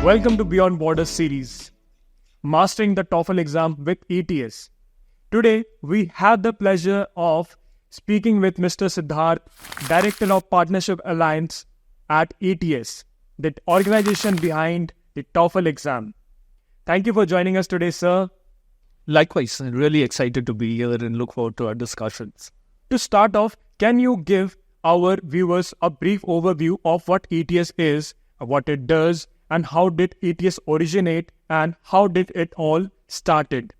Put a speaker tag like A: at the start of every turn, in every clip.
A: Welcome to Beyond Borders series, Mastering the TOEFL exam with ETS. Today, we have the pleasure of speaking with Mr. Siddharth, Director of Partnership Alliance at ETS, the organization behind the TOEFL exam. Thank you for joining us today, sir.
B: Likewise, I'm really excited to be here and look forward to our discussions.
A: To start off, can you give our viewers a brief overview of what ETS is, what it does, and how did ETS originate, and how did it all started?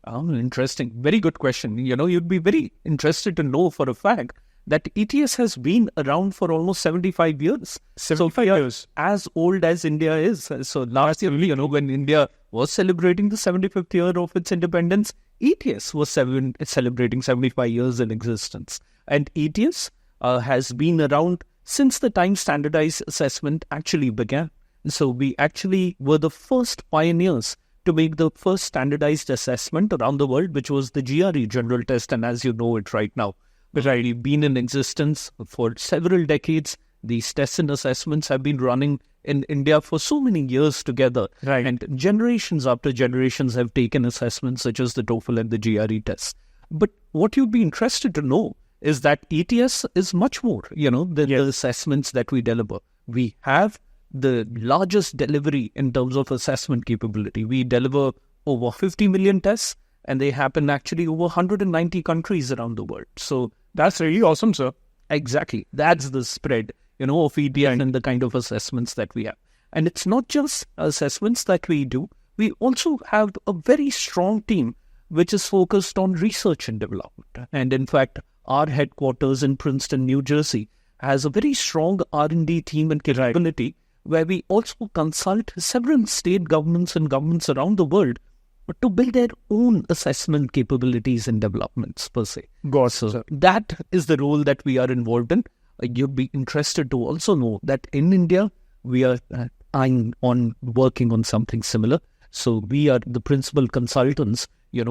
B: Oh, interesting. Very good question. You'd be very interested to know for a fact that ETS has been around for almost 75 years.
A: 75 years.
B: As old as India is. So last year, when India was celebrating the 75th year of its independence, ETS was celebrating 75 years in existence. And ETS has been around since the time standardized assessment actually began. So we actually were the first pioneers to make the first standardized assessment around the world, which was the GRE general test. And as you know it right now, we've been in existence for several decades. These tests and assessments have been running in India for so many years together.
A: Right.
B: And generations after generations have taken assessments such as the TOEFL and the GRE tests. But what you'd be interested to know is that ETS is much more, than the assessments that we deliver. We have the largest delivery in terms of assessment capability. We deliver over 50 million tests, and they happen actually over 190 countries around the world. So
A: that's really awesome, sir.
B: Exactly. That's the spread, of ETS and the kind of assessments that we have. And it's not just assessments that we do. We also have a very strong team which is focused on research and development. And in fact, our headquarters in Princeton, New Jersey, has a very strong R&D team and capability where we also consult several state governments and governments around the world to build their own assessment capabilities and developments per se.
A: So
B: that is the role that we are involved in. You'd be interested to also know that in India, we are working on something similar. So we are the principal consultants,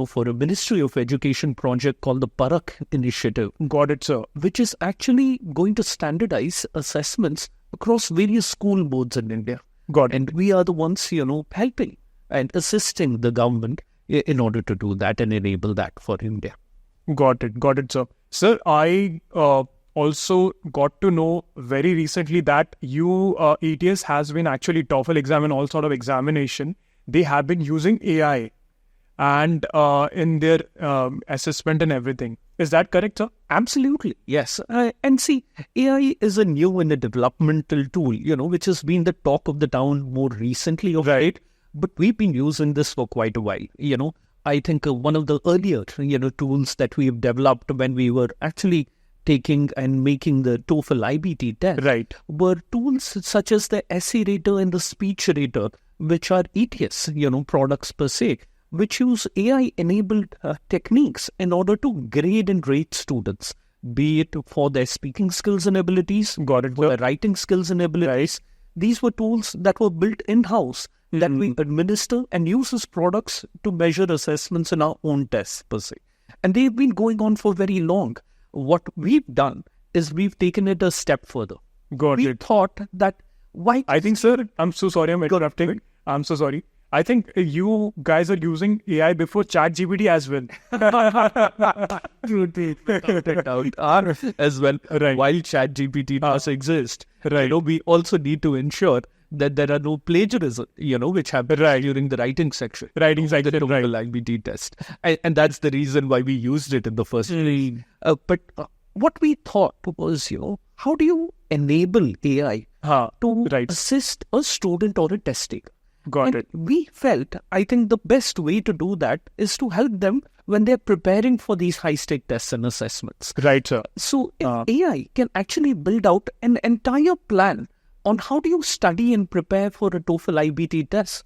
B: for a Ministry of Education project called the Parakh Initiative.
A: Got it, sir.
B: Which is actually going to standardize assessments across various school boards in India.
A: Got it.
B: And we are the ones, helping and assisting the government in order to do that and enable that for India.
A: Got it, sir. Sir, I also got to know very recently that ETS has been actually TOEFL exam and all sort of examination. They have been using AI and in their assessment and everything. Is that correct, sir?
B: Absolutely, yes. And see, AI is a new and a developmental tool, which has been the talk of the town more recently of late. But we've been using this for quite a while. I think one of the earlier, tools that we've developed when we were actually taking and making the TOEFL IBT test were tools such as the essay rater and the speech rater, which are ETS, products per se, which use AI-enabled techniques in order to grade and rate students, be it for their speaking skills and abilities, for their writing skills and abilities. These were tools that were built in-house that we administer and use as products to measure assessments in our own tests per se. And they've been going on for very long. What we've done is we've taken it a step further. We thought that
A: I think, sir, I'm so sorry I'm interrupting. I'm so sorry. I think you guys are using AI before ChatGPT as well.
B: As well.
A: Right.
B: While ChatGPT does exist, we also need to ensure that there are no plagiarism, which happens during the writing section. The TOEFL IBT test. And that's the reason why we used it in the first place. But what we thought was, how do you enable AI to assist a student or a test taker?
A: Got it.
B: We felt, I think the best way to do that is to help them when they're preparing for these high-stake tests and assessments.
A: Right, sir.
B: So if AI can actually build out an entire plan on how do you study and prepare for a TOEFL IBT test,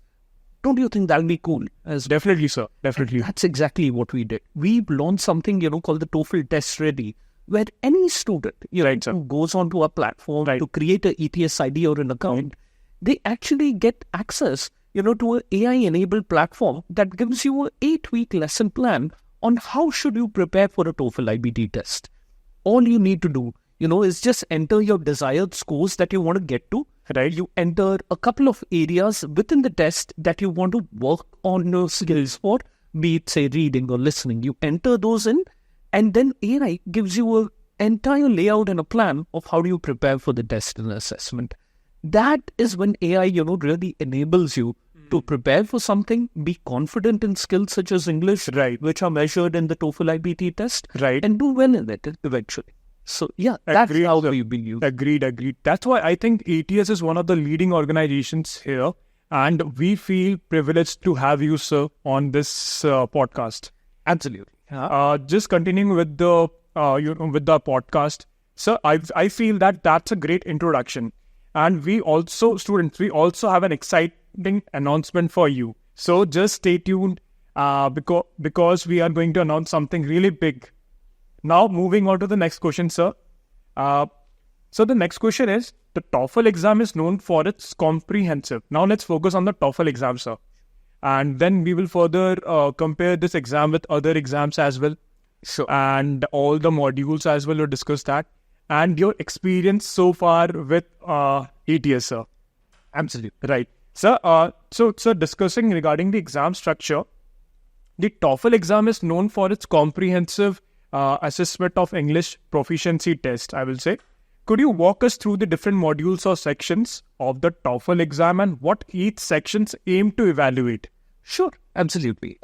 B: don't you think that'll be cool?
A: Definitely, sir. Definitely.
B: And that's exactly what we did. We launched something, called the TOEFL Test Ready, where any student who goes onto a platform to create an ETS ID or an account, they actually get access, to an AI-enabled platform that gives you an 8-week lesson plan on how should you prepare for a TOEFL IBT test. All you need to do, is just enter your desired scores that you want to get to
A: Right.
B: You enter a couple of areas within the test that you want to work on your skills for, be it, say, reading or listening. You enter those in, and then AI gives you an entire layout and a plan of how do you prepare for the test and assessment. That is when AI, really enables you to prepare for something, be confident in skills such as English,
A: Right.
B: which are measured in the TOEFL IBT test,
A: Right.
B: and do well in it eventually. So, yeah, that's
A: Agreed,
B: how
A: sir.
B: we've been used.
A: Agreed. That's why I think ETS is one of the leading organizations here, and we feel privileged to have you, sir, on this podcast.
B: Absolutely.
A: Just continuing with the with the podcast, sir. I feel that that's a great introduction, and we also have an exciting announcement for you. So just stay tuned, because we are going to announce something really big. Now, moving on to the next question, sir. So the next question is, the TOEFL exam is known for its comprehensive. Now let's focus on the TOEFL exam, sir. And then we will further compare this exam with other exams as well.
B: Sure.
A: And all the modules as well, we'll discuss that. And your experience so far with ETS, sir.
B: Absolutely.
A: Right. Sir, so discussing regarding the exam structure, the TOEFL exam is known for its comprehensive assessment of English proficiency test, I will say. Could you walk us through the different modules or sections of the TOEFL exam and what each sections aim to evaluate?
B: Sure, absolutely.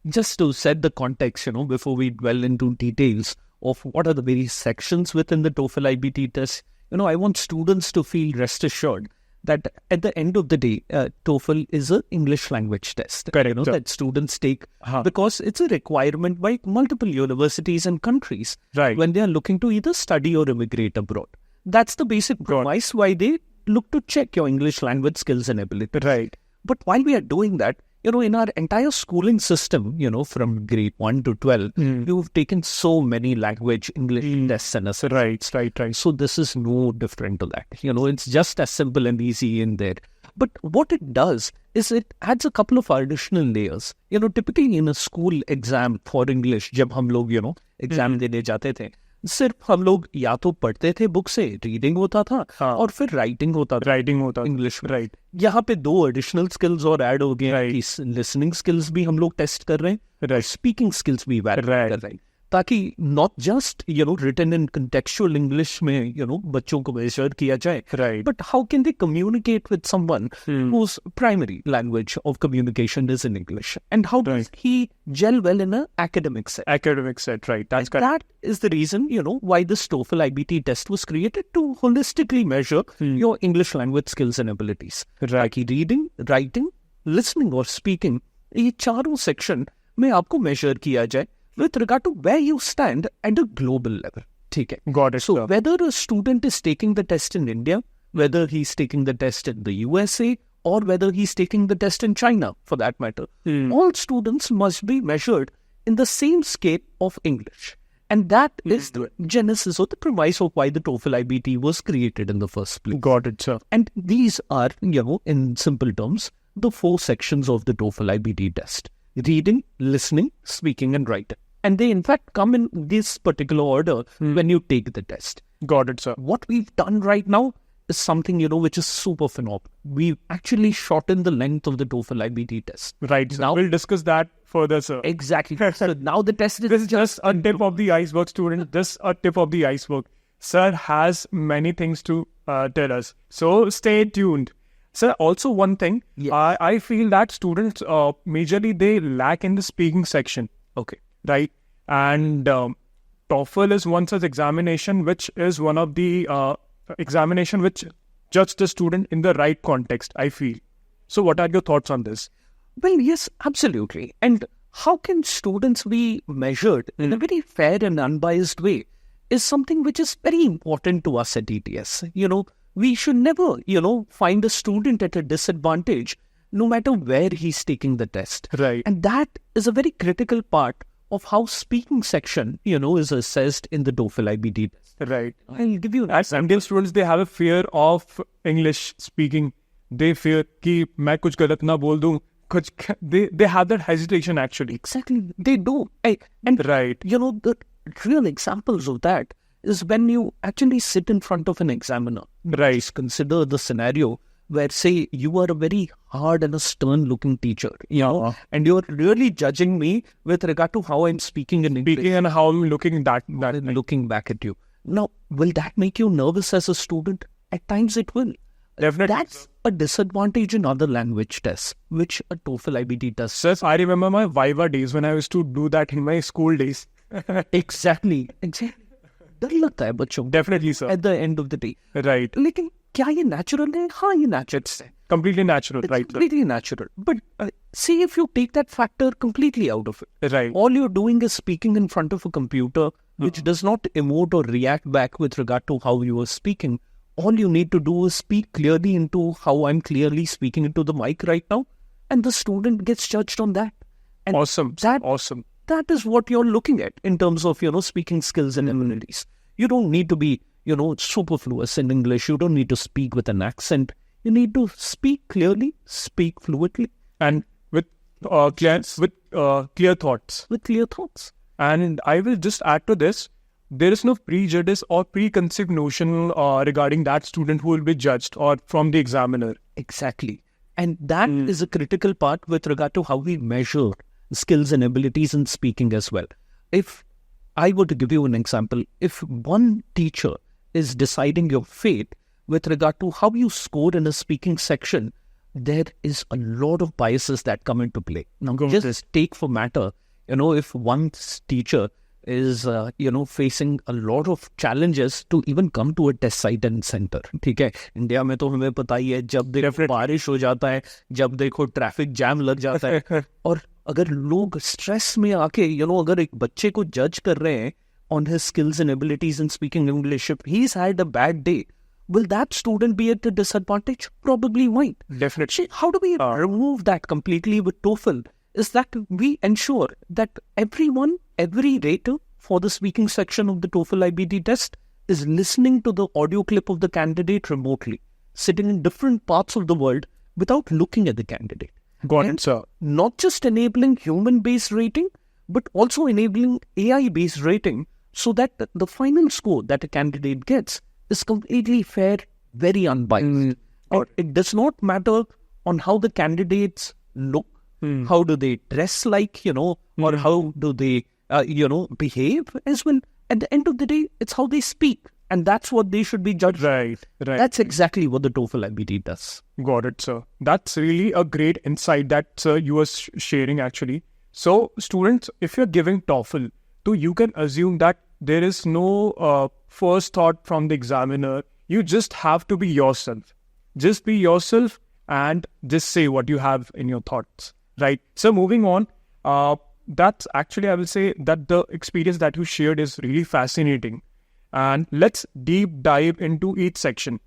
B: Just to set the context, before we dwell into details of what are the various sections within the TOEFL IBT test, I want students to feel rest assured that at the end of the day, TOEFL is an English language test.
A: Correct, sir.
B: That students take because it's a requirement by multiple universities and countries
A: Right.
B: when they are looking to either study or immigrate abroad. That's the basic premise why they look to check your English language skills and ability.
A: Right.
B: But while we are doing that, in our entire schooling system, from grade 1 to 12, you've taken so many language English tests and assessments.
A: Right.
B: So this is no different to that. It's just as simple and easy in there. But what it does is it adds a couple of additional layers. Typically in a school exam for English, जब हम लोग, exam देने जाते थे, सिर्फ हम लोग या तो पढ़ते थे बुक से, रीडिंग होता था, और फिर राइटिंग होता था इंग्लिश में.
A: Right.
B: यहाँ पे 2 एडिशनल स्किल्स और ऐड हो गए. लिसनिंग स्किल्स भी हम लोग टेस्ट कर रहे हैं, स्पीकिंग स्किल्स भी वैलिड कर रहे हैं, ताकि not just written in contextual English में बच्चों को मेजर किया जाए, but how can they communicate with someone whose primary language of communication is in English, and how does he gel well in an academic set.
A: Right. That's correct.
B: That is the reason, why this TOEFL IBT test was created, to holistically measure your English language skills and abilities.
A: Right.
B: ताकि reading, writing, listening और speaking, ये चारों section में आपको measure किया जाए with regard to where you stand at a global level. ठीक है.
A: Got it,
B: So
A: sir.
B: whether a student is taking the test in India, whether he's taking the test in the USA, or whether he's taking the test in China, for that matter, all students must be measured in the same scale of English. And that is the genesis or the premise of why the TOEFL IBT was created in the first place.
A: Got it, sir.
B: And these are, in simple terms, the 4 sections of the TOEFL IBT test: reading, listening, speaking, and writing. And they, in fact, come in this particular order when you take the test.
A: Got it, sir.
B: What we've done right now is something, which is super phenomenal. We've actually shortened the length of the TOEFL IBT test.
A: Right.
B: Now,
A: We'll discuss that further, sir.
B: exactly. So now the test
A: This is just a tip of the iceberg, student. Just a tip of the iceberg. Sir has many things to tell us. So stay tuned. Sir, also one thing,
B: Yes.
A: I feel that students, majorly they lack in the speaking section.
B: Okay.
A: Right? And TOEFL is one such examination, which is one of the examination which judge the student in the right context, I feel. So what are your thoughts on this?
B: Well, yes, absolutely. And how can students be measured in a very fair and unbiased way is something which is very important to us at ETS. We should never, find a student at a disadvantage no matter where he's taking the test.
A: Right.
B: And that is a very critical part of how speaking section, is assessed in the TOEFL IBT test.
A: Right.
B: I'll give you an
A: As Indian students, they have a fear of English speaking. They fear कि मैं कुछ गलत ना बोल दूं. They have that hesitation actually.
B: Exactly, they do. And
A: Right.
B: the real examples of that is when you actually sit in front of an examiner.
A: Right.
B: Just consider the scenario where, say, you are a very hard and a stern-looking teacher, and you're really judging me with regard to how I'm speaking in English.
A: Speaking and how I'm looking
B: looking back at you. Now, will that make you nervous as a student? At times it will.
A: Definitely.
B: That's a disadvantage in other language tests, which a TOEFL IBT does.
A: Sir, I remember my Viva days when I used to do that in my school days.
B: Exactly. डर लगता है बच्चों को.
A: Definitely, sir.
B: At the end of the day.
A: Right.
B: लेकिन क्या ये natural है? हाँ, ये natural है.
A: Completely natural,
B: It's
A: right?
B: completely natural. But see if you take that factor completely out of it.
A: Right.
B: All you're doing is speaking in front of a computer which does not emote or react back with regard to how you are speaking. All you need to do is speak clearly into how I'm clearly speaking into the mic right now, and the student gets judged on that. And
A: Awesome. Awesome.
B: That is what you're looking at in terms of, speaking skills and abilities. You don't need to be, superfluous in English. You don't need to speak with an accent. You need to speak clearly, speak fluently.
A: And with clear thoughts.
B: With clear thoughts.
A: And I will just add to this, there is no prejudice or preconceived notion regarding that student who will be judged or from the examiner.
B: Exactly. And that is a critical part with regard to how we measure skills and abilities in speaking as well. If I were to give you an example, if one teacher is deciding your fate with regard to how you score in a speaking section, there is a lot of biases that come into play. Now, just take for matter, if one teacher is, facing a lot of challenges to even come to a test site and center. ठीक है, India में तो हमें पता ही है, जब देखो बारिश हो जाता है, जब देखो ट्रैफिक जैम लग जाता है, और अगर लोग स्ट्रेस में आके, अगर एक बच्चे को जज कर रहे हैं on his skills and abilities in speaking English, if he's had a bad day, will that student be at a disadvantage? Probably might.
A: Definitely.
B: How do we remove that completely with TOEFL? Is that we ensure that every rater for the speaking section of the TOEFL IBT test is listening to the audio clip of the candidate remotely, sitting in different parts of the world without looking at the candidate.
A: Got it, sir.
B: Not just enabling human-based rating, but also enabling AI-based rating so that the final score that a candidate gets is completely fair, very unbiased. It does not matter on how the candidates look, how do they dress like, or how do they, behave as well. At the end of the day, it's how they speak. And that's what they should be judged.
A: Right.
B: That's exactly what the TOEFL IBT does.
A: Got it, sir. That's really a great insight that, sir, you were sharing actually. So, students, if you're giving TOEFL, so you can assume that there is no first thought from the examiner. You just have to be yourself. Just be yourself and just say what you have in your thoughts. Right. So, moving on, that's actually, I will say that the experience that you shared is really fascinating. And let's deep dive into each section.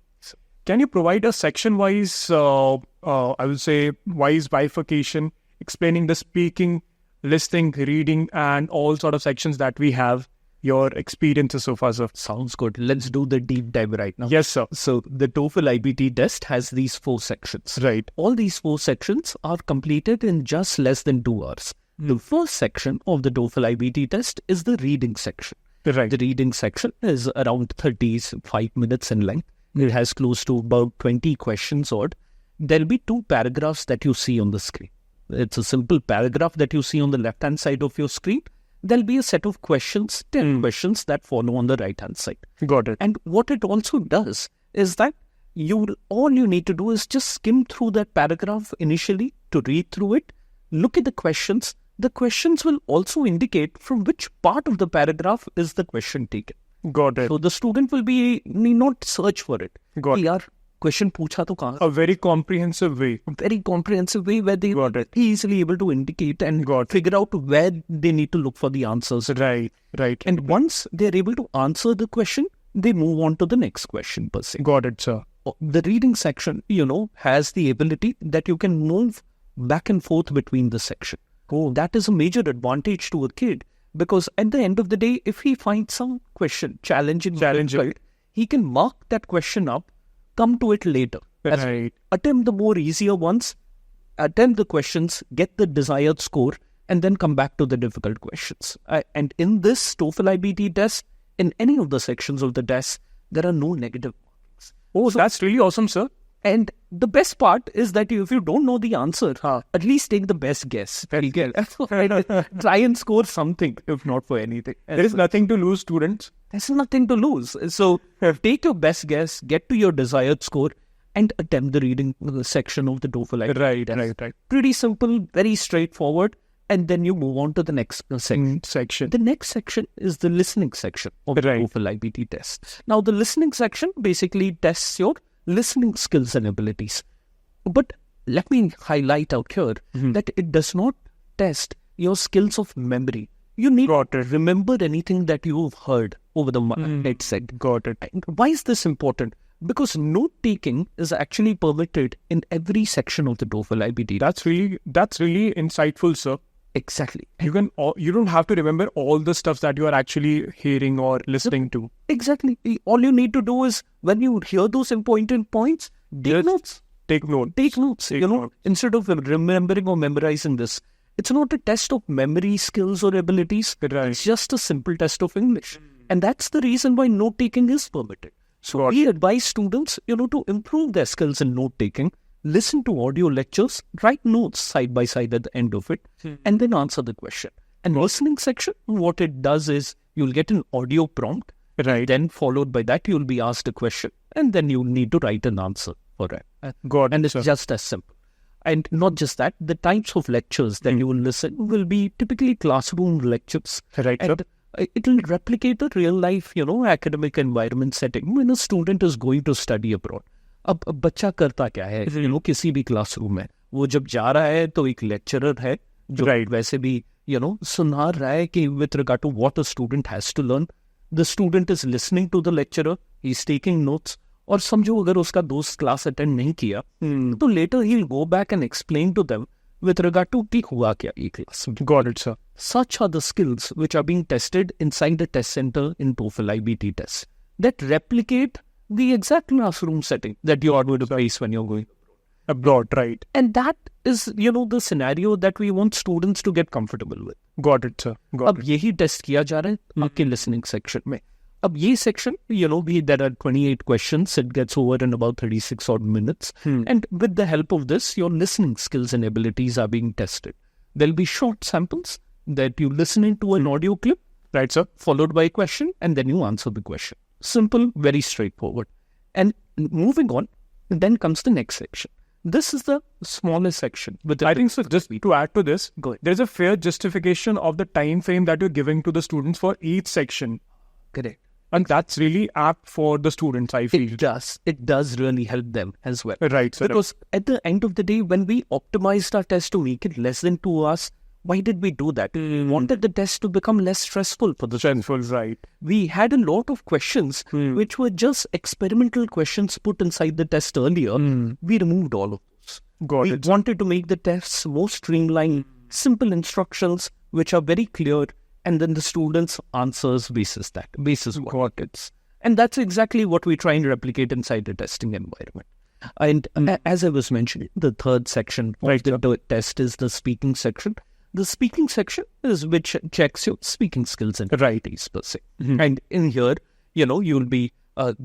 A: Can you provide a section-wise, I will say, wise bifurcation, explaining the speaking, listening, reading, and all sort of sections that we have, your experiences so far, sir?
B: Sounds good. Let's do the deep dive right now.
A: Yes, sir.
B: So the TOEFL IBT test has these 4 sections.
A: Right.
B: All these 4 sections are completed in just less than 2 hours. The first section of the TOEFL IBT test is the reading section.
A: Right.
B: The reading section is around 35 minutes in length. It has close to about 20 questions odd. There'll be 2 paragraphs that you see on the screen. It's a simple paragraph that you see on the left-hand side of your screen. There'll be a set of questions, 10 questions that follow on the right-hand side.
A: Got it.
B: And what it also does is that all you need to do is just skim through that paragraph initially to read through it, look at the questions. The questions will also indicate from which part of the paragraph is the question taken.
A: Got it.
B: So the student will need not search for it.
A: Got it.
B: Yaar, question पूछा तो कहाँ?
A: A very comprehensive way.
B: Very comprehensive way where they will be easily able to indicate and figure out where they need to look for the answers.
A: Right.
B: And once they're able to answer the question, they move on to the next question per se.
A: Got it, sir.
B: The reading section, has the ability that you can move back and forth between the section. That is a major advantage to a kid, because at the end of the day, if he finds some question challenging, he can mark that question up, come to it later.
A: Right.
B: Attempt the more easier ones, attempt the questions, get the desired score, and then come back to the difficult questions. And in this TOEFL IBT test, in any of the sections of the test, there are no negative markings.
A: Oh, so that's really awesome, sir.
B: And the best part is that if you don't know the answer, at least take the best guess. Very good. Try and score something, if not for anything.
A: There is nothing to lose, students.
B: There's nothing to lose. So take your best guess, get to your desired score, and attempt the reading section of the TOEFL IBT test.
A: Right.
B: Pretty simple, very straightforward. And then you move on to the next section. The next section is the listening section of the TOEFL IBT test. Now, the listening section basically tests your listening skills and abilities. But let me highlight out here that it does not test your skills of memory. You need to remember anything that you've heard over the headset.
A: Got it.
B: And why is this important? Because note-taking is actually permitted in every section of the TOEFL IBT.
A: That's really insightful, sir.
B: Exactly.
A: You don't have to remember all the stuff that you are actually hearing or listening to.
B: Exactly. All you need to do is, when you hear those important points, take notes.
A: Take notes.
B: Take notes. Instead of remembering or memorizing this, it's not a test of memory skills or abilities. It's just a simple test of English. And that's the reason why note-taking is permitted. So we advise students, to improve their skills in note-taking, listen to audio lectures, write notes side by side at the end of it, and then answer the question. And listening section, what it does is you'll get an audio prompt, then followed by that you'll be asked a question, and then you'll need to write an answer for it. And it's just as simple. And not just that, the types of lectures that you will listen will be typically classroom lectures. And it will replicate the real life, academic environment setting when a student is going to study abroad. अब बच्चा करता क्या है, किसी भी classroom में वो जब जा रहा है तो एक लेक्चरर है जो वैसे भी सुना रहा है कि with regard to what a student has to learn, the student is listening to the lecturer, he is taking notes. और समझो अगर उसका दोस्त क्लास अटेंड नहीं किया तो later he'll go back and explain to them with regard to कि हुआ क्या ये class.
A: Got it, sir.
B: Such are the skills which are being tested inside the test center in TOEFL IBT tests that replicate the exact classroom setting that you are going to face when you're going
A: abroad, right?
B: And that is, the scenario that we want students to get comfortable with.
A: Got it, sir.
B: अब यही test किया जा रहा है आपके listening section में. अब ये section, there are 28 questions. It gets over in about 36 odd minutes. And with the help of this, your listening skills and abilities are being tested. There'll be short samples that you listen into an audio clip,
A: right, sir,
B: followed by a question, and then you answer the question. Simple, very straightforward. And moving on, then comes the next section. This is the smallest section.
A: I think so. Just to add to this, there's a fair justification of the time frame that you're giving to the students for each section.
B: Correct.
A: And that's really apt for the students, I feel.
B: It does really help them as well.
A: Right, sir.
B: Because at the end of the day, when we optimized our test to make it less than 2 hours, why did we do that? We wanted the test to become less stressful for the students.
A: Right.
B: We had a lot of questions which were just experimental questions put inside the test earlier. We removed all of those. We wanted to make the tests more streamlined, simple instructions which are very clear, and then the students' answers basis what it is. And that's exactly what we try and replicate inside the testing environment. And as I was mentioning, the third section of the test is the speaking section. The speaking section is which checks your speaking skills and abilities per se. And in here, you'll be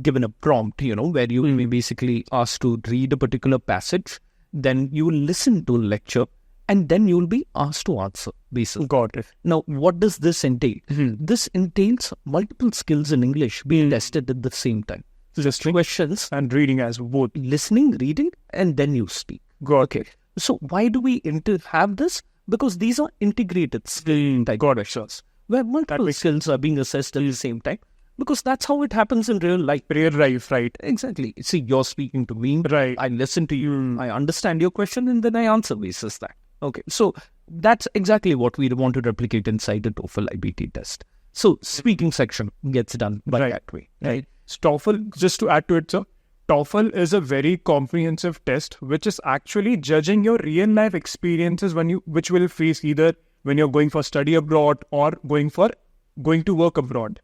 B: given a prompt, where you will be basically asked to read a particular passage. Then you will listen to a lecture, and then you will be asked to answer, basically.
A: Got it.
B: Now, what does this entail? This entails multiple skills in English being tested at the same time.
A: Just
B: questions
A: and reading as both.
B: Listening, reading, and then you speak.
A: Okay.
B: So why do we have this? Because these are integrated skill type questions where multiple skills are being assessed at the same time. Because that's how it happens in real life.
A: Real life, right.
B: Exactly. See, you're speaking to me.
A: Right.
B: I listen to you. I understand your question and then I answer basis that. Okay. So that's exactly what we want to replicate inside the TOEFL IBT test. So speaking section gets done by that way. Right.
A: TOEFL, just to add to it, sir, TOEFL is a very comprehensive test which is actually judging your real life experiences which will face either when you're going for study abroad or going to work abroad,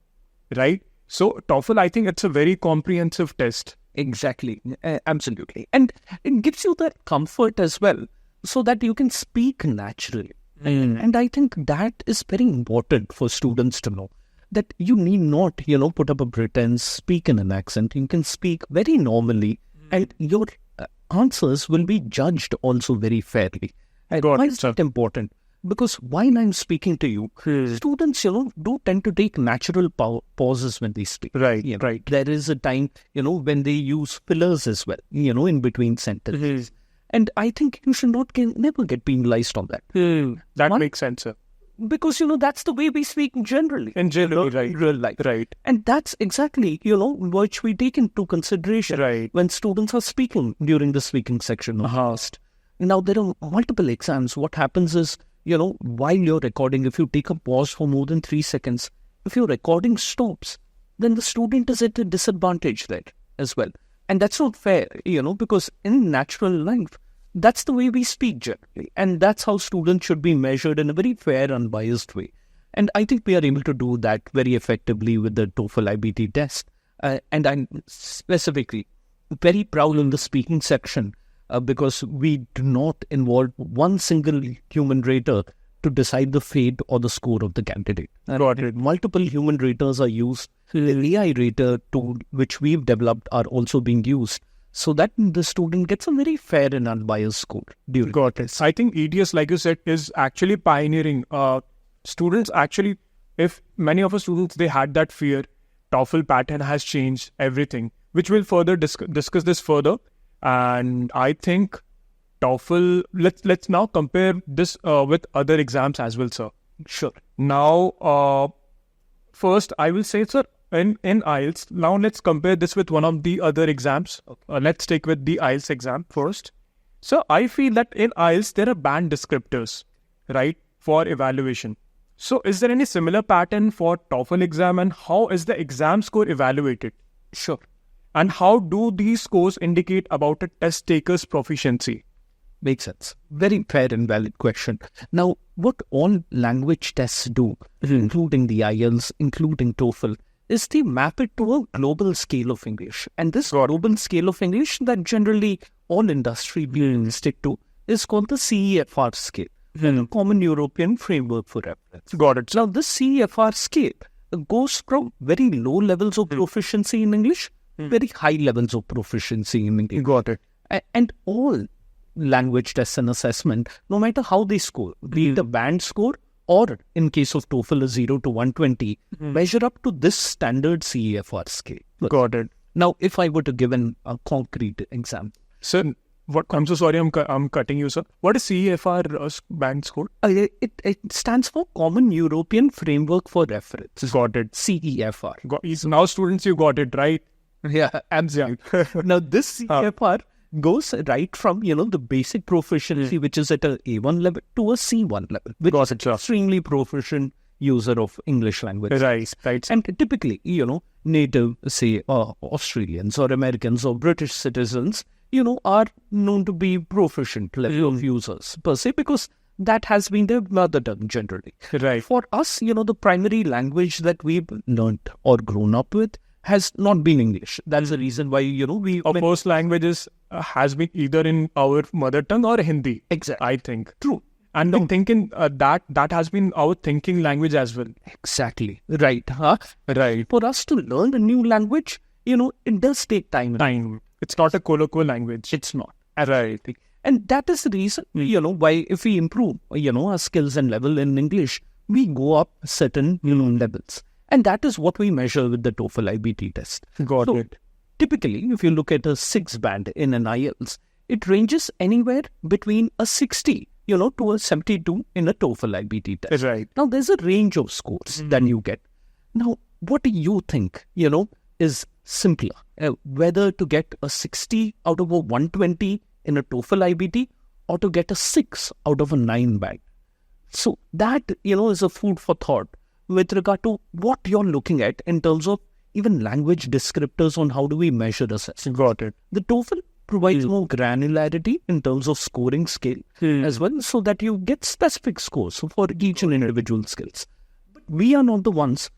A: right? So TOEFL, I think it's a very comprehensive test.
B: Exactly, absolutely, and it gives you that comfort as well, so that you can speak naturally. And I think that is very important for students to know. that you need not, put up a pretense, speak in an accent. You can speak very normally, and your answers will be judged also very fairly. And why is that important? Because while I'm speaking to you, students, do tend to take natural pauses when they speak.
A: Right.
B: There is a time, when they use fillers as well, in between sentences. And I think you should never get penalized on that.
A: That makes sense, sir.
B: Because, that's the way we speak generally.
A: In general,
B: in real life.
A: Right.
B: And that's exactly, which we take into consideration when students are speaking during the speaking section of test. Now, there are multiple exams. What happens is, while you're recording, if you take a pause for more than 3 seconds, if your recording stops, then the student is at a disadvantage there as well. And that's not fair, because in natural life, that's the way we speak generally. And that's how students should be measured in a very fair, unbiased way. And I think we are able to do that very effectively with the TOEFL IBT test. And I'm specifically very proud in the speaking section because we do not involve one single human rater to decide the fate or the score of the candidate. Multiple human raters are used. The AI rater tool, which we've developed, are also being used so that the student gets a very fair and unbiased score.
A: Got it. I think ETS, like you said, is actually pioneering. Students actually, if many of our students, they had that fear, TOEFL pattern has changed everything, which we'll further discuss this further. And I think TOEFL, let's now compare this with other exams as well, sir.
B: Sure.
A: Now, first, I will say, sir, in IELTS, now let's compare this with one of the other exams. Okay. Let's take with the IELTS exam first. So I feel that in IELTS, there are band descriptors, right, for evaluation. So is there any similar pattern for TOEFL exam, and how is the exam score evaluated?
B: Sure.
A: And how do these scores indicate about a test taker's proficiency?
B: Makes sense. Very fair and valid question. Now, what all language tests do, including the IELTS, including TOEFL, is they map it to a global scale of English. And this global scale of English that generally all industry will stick to is called the CEFR scale, the Common European Framework for Reference.
A: Got it.
B: Now, this CEFR scale goes from very low levels of proficiency in English, very high levels of proficiency in English.
A: Got it.
B: And all language tests and assessment, no matter how they score, be it a band score or in case of TOEFL a 0 to 120, measure up to this standard CEFR scale.
A: Got it.
B: Now, if I were to give a concrete example.
A: Sir, I'm so sorry I'm cutting you, sir. What is CEFR band score?
B: It stands for Common European Framework for Reference.
A: Got it.
B: CEFR.
A: Now, students, you got it, right?
B: Yeah, absolutely. Now, this CEFR goes right from, the basic proficiency, which is at a A1 level, to a C1 level, which is an extremely proficient user of English language.
A: Right.
B: And typically, native, say, Australians or Americans or British citizens, are known to be proficient level of users per se, because that has been their mother tongue generally.
A: Right.
B: For us, the primary language that we've learned or grown up with has not been English. That's the reason why,
A: our first languages has been either in our mother tongue or Hindi.
B: Exactly.
A: I think.
B: True.
A: And I'm thinking that has been our thinking language as well.
B: Exactly. Right.
A: Right.
B: For us to learn a new language, it does take time.
A: It's not a colloquial language.
B: It's not.
A: Right.
B: And that is the reason, why if we improve, our skills and level in English, we go up certain, levels. And that is what we measure with the TOEFL IBT test.
A: Got it.
B: Typically, if you look at a 6 band in an IELTS, it ranges anywhere between a 60, to a 72 in a TOEFL IBT test.
A: Right.
B: Now, there's a range of scores that you get. Now, what do you think, is simpler? Whether to get a 60 out of a 120 in a TOEFL IBT or to get a 6 out of a 9 band. So that, is a food for thought with regard to what you're looking at in terms of even language descriptors on how do we measure assessment.
A: Got it.
B: The TOEFL provides more granularity in terms of scoring scale as well, so that you get specific scores for each and individual skills. But we are not the ones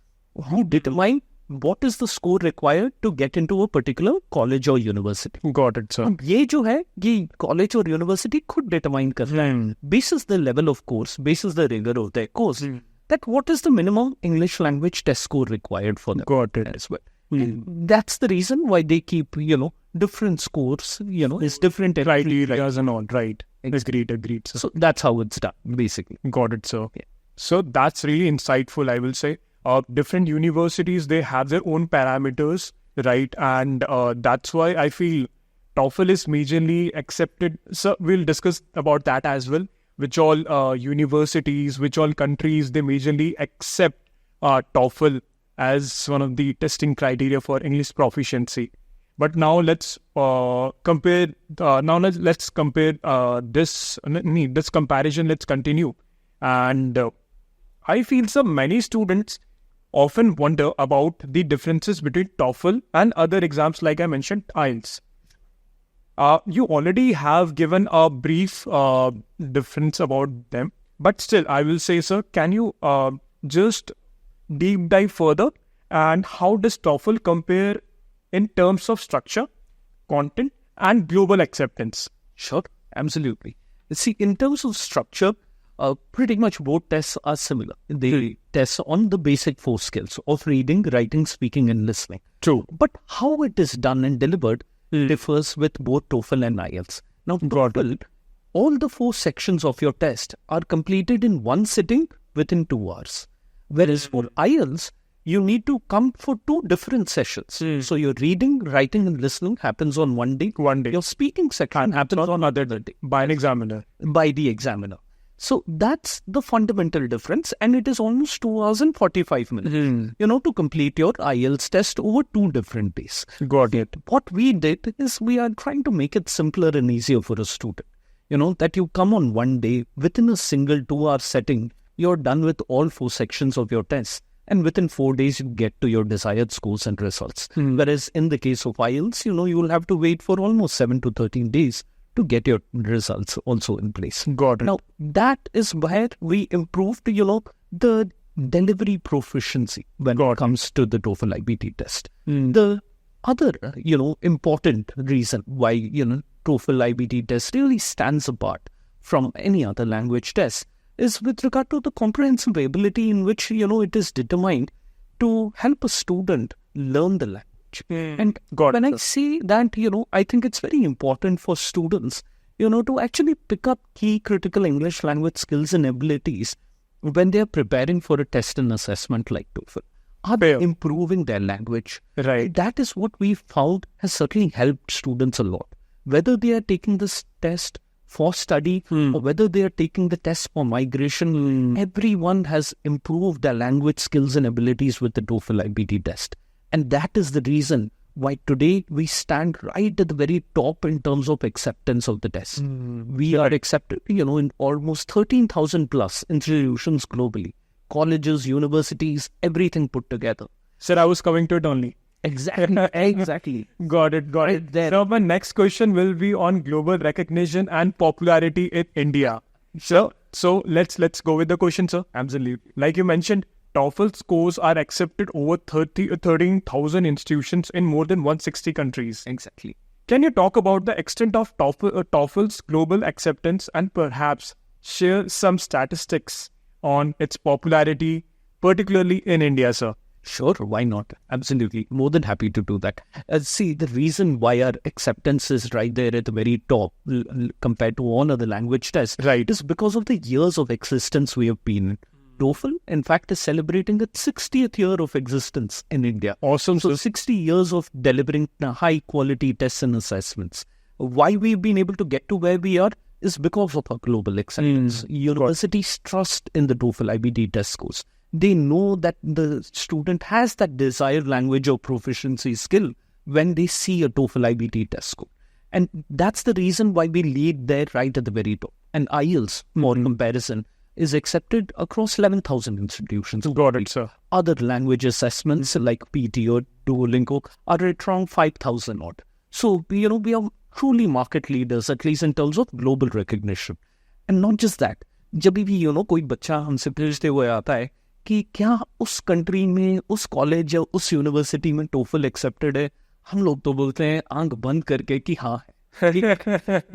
B: who determine what is the score required to get into a particular college or university.
A: Got it, sir.
B: ये जो है, ये college or university could determine करना है, basis the level of course, basis the rigor of their course. that what is the minimum English language test score required for them.
A: Got it.
B: As well. And that's the reason why they keep, different scores, it's different
A: criteria and all. Right. Agreed.
B: So that's how it's done, basically.
A: Got it, sir.
B: Yeah.
A: So that's really insightful, I will say. Different universities, they have their own parameters, right? And that's why I feel TOEFL is majorly accepted. So we'll discuss about that as well. Which all universities, which all countries, they majorly accept TOEFL as one of the testing criteria for English proficiency. But now let's compare. Let's compare this comparison. Let's continue. And I feel so many students often wonder about the differences between TOEFL and other exams, like I mentioned, IELTS. You already have given a brief difference about them, but still, I will say, sir, can you just deep dive further? And how does TOEFL compare in terms of structure, content, and global acceptance?
B: Sure, absolutely. See, in terms of structure, pretty much both tests are similar. They test on the basic 4 skills of reading, writing, speaking, and listening.
A: True.
B: But how it is done and delivered differs with both TOEFL and IELTS. Now, TOEFL, all the 4 sections of your test are completed in one sitting within 2 hours. Whereas for IELTS, you need to come for 2 different sessions. So your reading, writing, and listening happens on one day. Your speaking section happens on another day.
A: By an examiner.
B: By the examiner. So that's the fundamental difference, and it is almost 2 hours and 45 minutes, to complete your IELTS test over 2 different days.
A: Got it.
B: What we did is we are trying to make it simpler and easier for a student. That you come on one day, within a single 2-hour setting, you're done with all 4 sections of your test. And within 4 days, you get to your desired scores and results. Whereas in the case of IELTS, you will have to wait for almost 7 to 13 days to get your results also in place.
A: Got it.
B: Now, that is where we improved, the delivery proficiency when it comes to the TOEFL IBT test. The other, important reason why, TOEFL IBT test really stands apart from any other language test is with regard to the comprehensive ability in which, it is determined to help a student learn the language. And when I say that, I think it's very important for students, to actually pick up key critical English language skills and abilities when they are preparing for a test and assessment like TOEFL. Are they improving their language?
A: Right.
B: That is what we found has certainly helped students a lot. Whether they are taking this test for study or whether they are taking the test for migration, everyone has improved their language skills and abilities with the TOEFL IBT test. And that is the reason why today we stand right at the very top in terms of acceptance of the test. We are accepted, in almost 13,000 plus institutions globally. Colleges, universities, everything put together.
A: Sir, I was coming to it only.
B: Exactly.
A: Got it.
B: There.
A: Now, my next question will be on global recognition and popularity in India. So let's go with the question, sir. Absolutely. Like you mentioned, TOEFL scores are accepted over 13,000 institutions in more than 160 countries.
B: Exactly.
A: Can you talk about the extent of TOEFL's global acceptance and perhaps share some statistics on its popularity, particularly in India, sir?
B: Sure, why not? Absolutely. More than happy to do that. See, the reason why our acceptance is right there at the very top compared to all other language tests is because of the years of existence we have been in. TOEFL, in fact, is celebrating its 60th year of existence in India.
A: Awesome.
B: So 60 years of delivering high-quality tests and assessments. Why we've been able to get to where we are is because of our global acceptance. Universities trust in the TOEFL IBT test scores. They know that the student has that desired language or proficiency skill when they see a TOEFL IBT test score. And that's the reason why we lead there right at the very top. And IELTS, for comparison, is accepted across 11,000 institutions.
A: Got it, sir.
B: Other language assessments like PT or Duolingo are at around 5,000 odd. So, we are truly market leaders, at least in terms of global recognition. And not just that, जब भी कोई बच्चा हमसे पूछते हुए आता है कि क्या उस कंट्री में, उस कॉलेज या उस यूनिवर्सिटी में TOEFL एक्सेप्टेड है, हम लोग तो बोलते हैं आंख बंद करके कि हाँ है.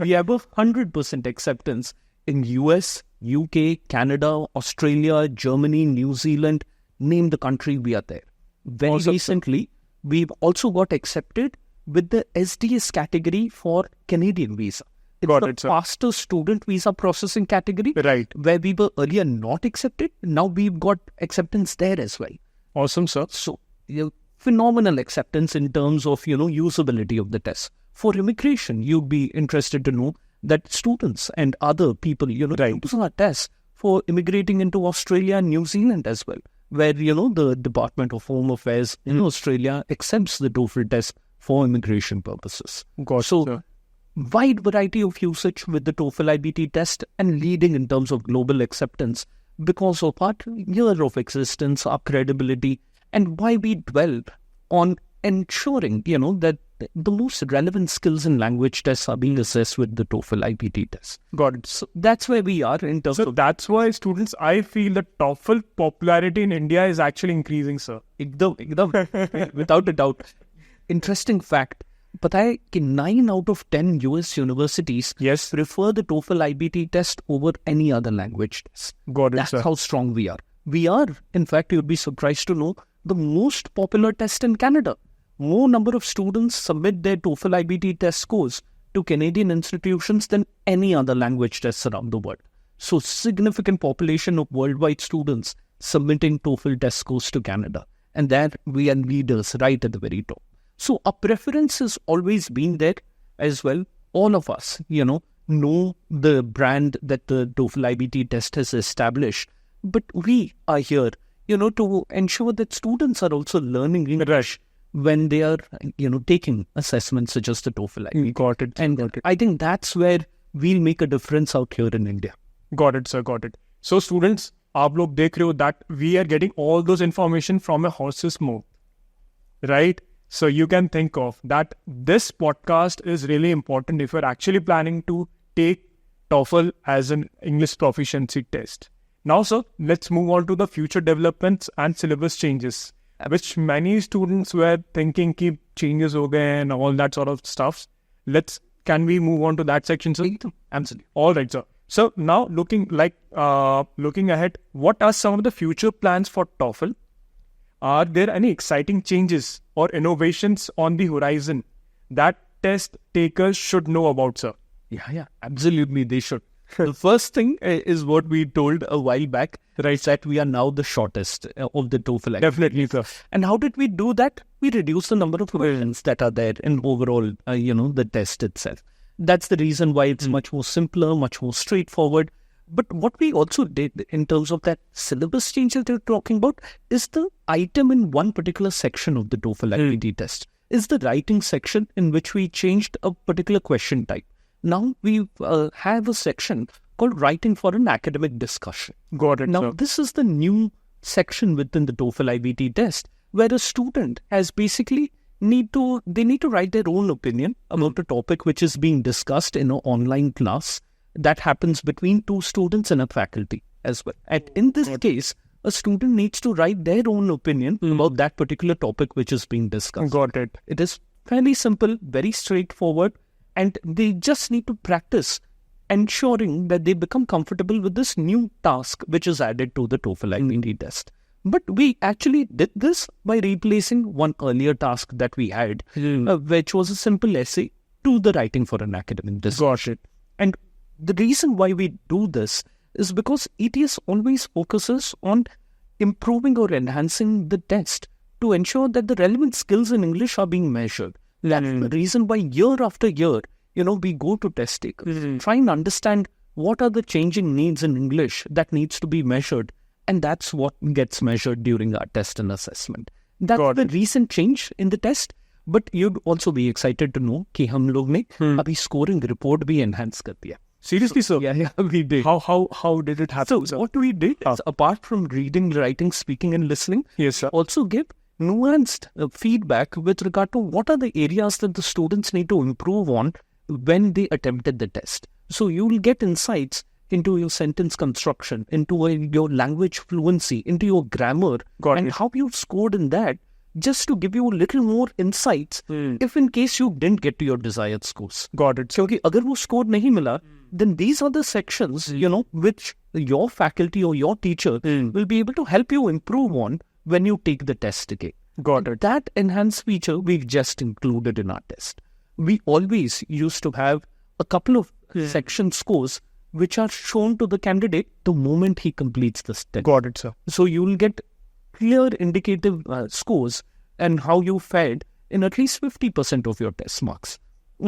B: We have 100% acceptance in US, UK, Canada, Australia, Germany, New Zealand, name the country, we are there. Very recently, we've also got accepted with the SDS category for Canadian visa. It's the fastest student visa processing category, where we were earlier not accepted. Now we've got acceptance there as well.
A: Awesome, sir.
B: So, phenomenal acceptance in terms of, usability of the test. For immigration, you'd be interested to know that students and other people, use our tests for immigrating into Australia and New Zealand as well, where, the Department of Home Affairs in Australia accepts the TOEFL test for immigration purposes. Wide variety of usage with the TOEFL IBT test and leading in terms of global acceptance because of our year of existence, our credibility, and why we dwell on ensuring, that the most relevant skills in language tests are being assessed with the TOEFL IBT test.
A: Got it.
B: So that's where we are in terms of...
A: that's why students, I feel the TOEFL popularity in India is actually increasing, sir.
B: Without a doubt. Interesting fact. पता है कि 9 out of 10 US universities prefer the TOEFL IBT test over any other language test.
A: Got it,
B: That's
A: sir.
B: how strong we are. We are, in fact, you'll be surprised to know, the most popular test in Canada. More number of students submit their TOEFL IBT test scores to Canadian institutions than any other language tests around the world. So significant population of worldwide students submitting TOEFL test scores to Canada. And there we are leaders right at the very top. So our preference has always been there as well. All of us, know the brand that the TOEFL IBT test has established. But we are here, to ensure that students are also learning English when they are, taking assessments such as the TOEFL IBT.
A: Got it.
B: And I think that's where we'll make a difference out here in India.
A: Got it, sir. Got it. So students, aap log dekh rahe ho that we are getting all those information from a horse's mouth, right? So you can think of that this podcast is really important if you're actually planning to take TOEFL as an English proficiency test. Now, sir, let's move on to the future developments and syllabus changes, which many students were thinking keep changes ho gaye and all that sort of stuff. Can we move on to that section, sir?
B: Absolutely.
A: All right, sir. So now looking ahead, what are some of the future plans for TOEFL? Are there any exciting changes or innovations on the horizon that test takers should know about, sir?
B: Yeah, absolutely they should. The first thing is what we told a while back, right? That we are now the shortest of the TOEFL.
A: Definitely, sir.
B: And how did we do that? We reduced the number of questions that are there in overall, the test itself. That's the reason why it's much more simpler, much more straightforward. But what we also did in terms of that syllabus change that you're talking about is the item in one particular section of the TOEFL IBT test. Is the writing section in which we changed a particular question type. Now we have a section called writing for an academic discussion.
A: Got it,
B: Now
A: sir.
B: this is the new section within the TOEFL IBT test where a student has basically need to write their own opinion about a topic which is being discussed in an online class. That happens between two students and a faculty as well. And in this case, a student needs to write their own opinion about that particular topic which is being discussed.
A: Got it.
B: It is fairly simple, very straightforward, and they just need to practice ensuring that they become comfortable with this new task which is added to the TOEFL IBT test. But we actually did this by replacing one earlier task that we had, which was a simple essay to the writing for an academic discussion.
A: Got it.
B: And the reason why we do this is because ETS always focuses on improving or enhancing the test to ensure that the relevant skills in English are being measured. That's the reason why year after year, we go to test takers, try and understand what are the changing needs in English that needs to be measured. And that's what gets measured during our test and assessment. That's the recent change in the test. But you'd also be excited to know कि हम लोग ने अभी scoring report भी enhance कर दिया.
A: Seriously, sir?
B: Yeah, we did.
A: How did it happen,
B: So what we did is, apart from reading, writing, speaking and listening,
A: yes, sir.
B: also give nuanced feedback with regard to what are the areas that the students need to improve on when they attempted the test. So you will get insights into your sentence construction, into your language fluency, into your grammar, and how you scored in that. just to give you a little more insights if in case you didn't get to your desired scores.
A: Got it.
B: क्योंकि अगर वो score नहीं मिला, then these are the sections, which your faculty or your teacher will be able to help you improve on when you take the test again.
A: Got it.
B: That enhanced feature we've just included in our test. We always used to have a couple of section scores which are shown to the candidate the moment he completes the test.
A: Got it, sir.
B: So you will get clear indicative scores and how you fared in at least 50% of your test marks.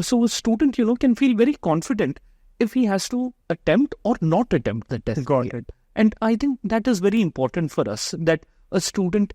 B: So a student, can feel very confident if he has to attempt or not attempt the test.
A: Got it.
B: And I think that is very important for us, that a student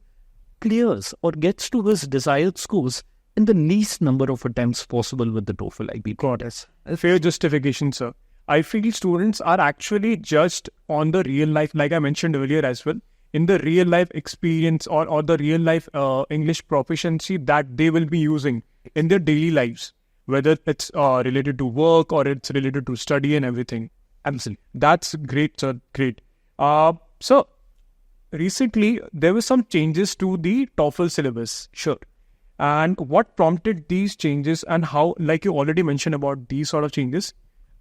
B: clears or gets to his desired scores in the least number of attempts possible with the TOEFL IB.
A: Got it. Fair justification, sir. I feel students are actually judged on the real life, like I mentioned earlier as well, in the real life experience or the real life English proficiency that they will be using in their daily lives, whether it's related to work or it's related to study and everything.
B: Absolutely.
A: That's great, sir. Great. So, recently, there were some changes to the TOEFL syllabus.
B: Sure.
A: And what prompted these changes and how, like you already mentioned about these sort of changes,